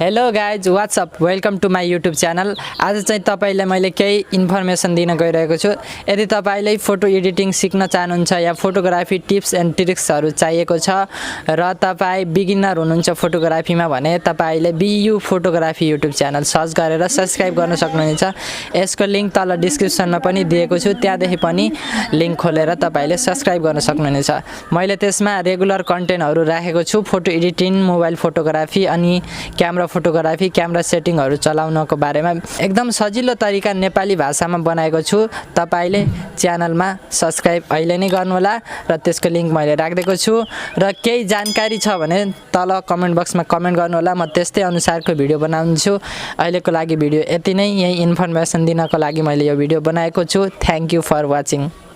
Hello guys what's up welcome to my YouTube channel. आज चाहिँ तपाईलाई मैले केही इन्फर्मेसन दिन गइरहेको छु। यदि तपाईले फोटो एडिटिङ सिक्न चाहनुहुन्छ या फोटोग्राफी टिप्स एन्ड ट्रिक्सहरू चाहिएको छ र तपाई बिगिनर हुनुहुन्छ फोटोग्राफीमा भने तपाईले view photography YouTube channel search गरेर सब्स्क्राइब गर्न सक्नुहुनेछ। यसको लिंक तल डिस्क्रिप्सनमा पनि दिएको छु, त्यहाँदेखि पनि लिंक खोलेर तपाईले सब्स्क्राइब गर्न सक्नुहुनेछ। मैले त्यसमा रेगुलर कन्टेन्टहरू राखेको छु, फोटो एडिटिङ, मोबाइल फोटोग्राफी अनि क्यामेरा फोटोग्राफी, क्यामेरा सेटिङहरू चलाउनको बारेमा एकदम सजिलो तरिका नेपाली भाषामा बनाएको छु। तपाईले च्यानलमा सब्स्क्राइब अहिले नै गर्नुहोला र त्यसको लिंक मैले राखिदिएको छु। र केही जानकारी छ भने तल कमेन्ट बक्समा कमेन्ट गर्नुहोला, म त्यस्तै अनुसारको भिडियो बनाउँछु। अहिलेको लागि भिडियो यति नै। यही इन्फर्मेसन दिनको लागि मैले यो भिडियो बनाएको छु। Thank you for watching.